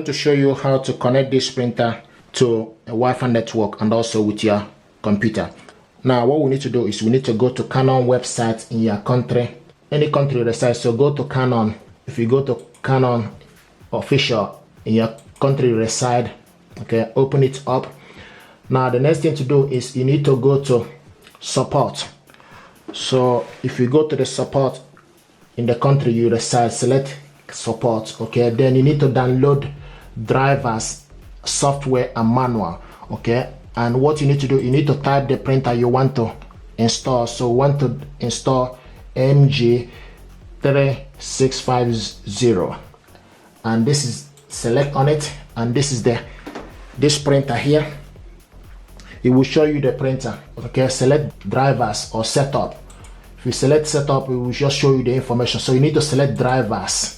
to show you how to connect this printer to a Wi-Fi network and also with your computer. Now what we need to do is we need to go to Canon website in your country, any country you reside. So go to Canon. If you go to Canon official in your country you reside, okay, open it up. Now the next thing to do is you need to go to support. So if you go to the support in the country you reside, select support, okay, then you need to download drivers, software and manual, okay. And what you need to do, you need to type the printer you want to install. So want to install MG3650, and this is, select on it, and this is this printer here. It will show you the printer, okay. Select drivers or setup. If you select setup, it will just show you the information. So you need to select drivers,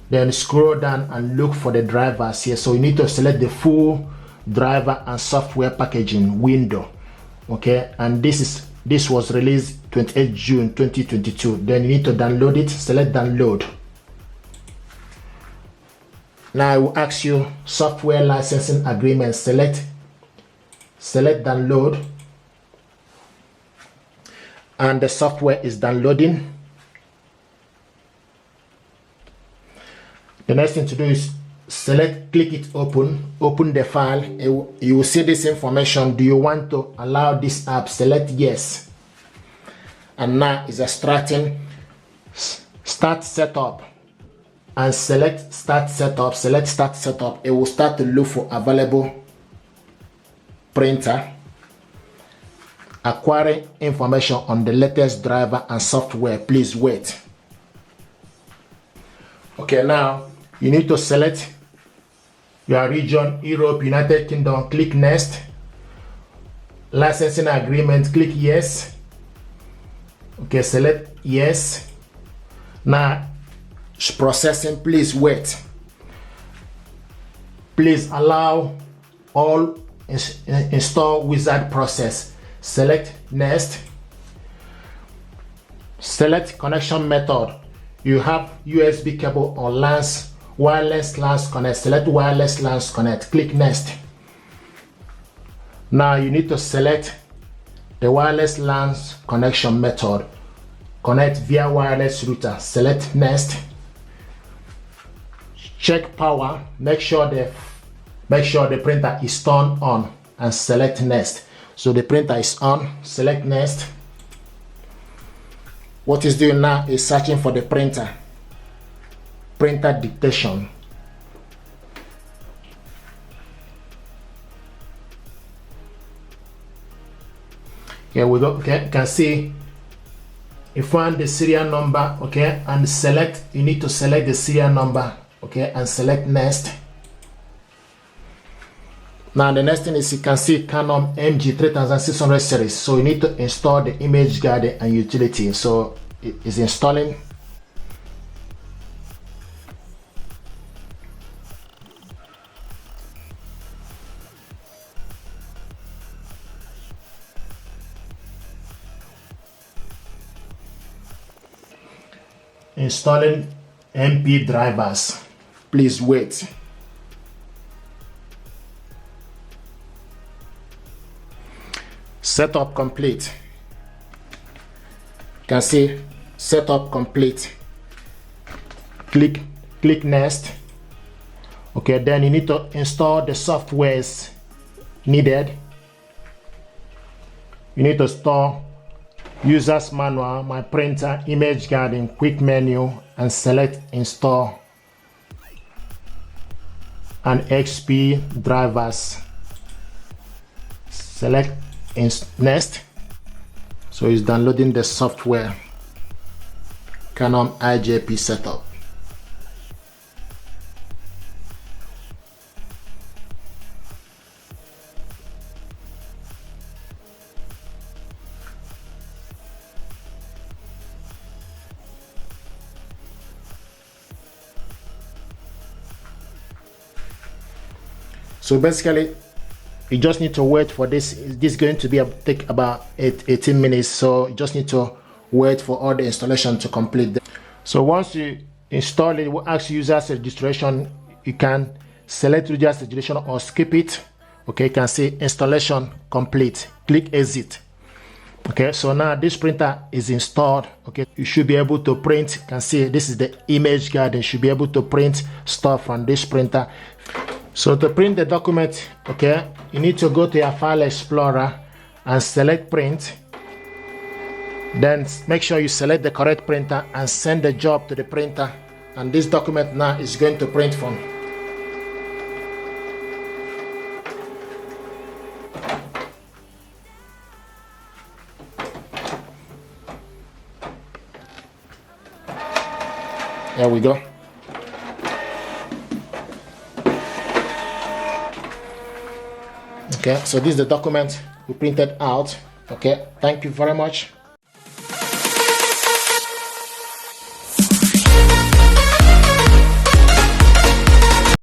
then scroll down and look for the drivers here. So you need to select the full driver and software packaging window, okay. And this was released 28 June 2022. Then you need to download it. Select download. Now I will ask you software licensing agreement. Select download, and the software is downloading. The next thing to do is click it, open the file. You will see this information. Do you want to allow this app? Select yes. And now it's extracting. Start setup and select start setup. Select start setup. It will start to look for available printer. Acquiring information on the latest driver and software. Please wait. Okay, now you need to select your region, Europe, United Kingdom. Click next. Licensing agreement, click yes. Okay, select yes. Now it's processing. Please wait. Please allow all install wizard process. Select next. Select connection method. You have USB cable or LANs, wireless LANs connect. Select wireless LANs connect. Click next. Now you need to select the wireless LANs connection method. Connect via wireless router. Select next. Check power. Make sure the printer is turned on and select next. So the printer is on. Select next. What it's doing now is searching for the printer dictation. Here we go. Okay, you can see you find the serial number, okay, and select. You need to select the serial number, okay, and select next. Now the next thing is you can see Canon MG3600 series. So you need to install the image guard and utility. So it is installing. Installing MP drivers. Please wait. Setup complete. You can see setup complete. Click next. Okay, then you need to install the softwares needed. You need to store user's manual, my printer, image guarding, quick menu, and select install and XP drivers. Select next. So it's downloading the software Canon IJP setup. So basically you just need to wait for this. This is going to take about 18 minutes. So you just need to wait for all the installation to complete. So once you install it, it will ask users registration. You can select reduce the duration or skip it. Okay, you can see installation complete. Click exit. Okay, so now this printer is installed. Okay, you should be able to print. You can see this is the image guide. You should be able to print stuff from this printer. So to print the document, okay, you need to go to your file explorer and select print. Then make sure you select the correct printer and send the job to the printer. And this document now is going to print from. There we go. Okay, so this is the document we printed out. Okay, thank you very much.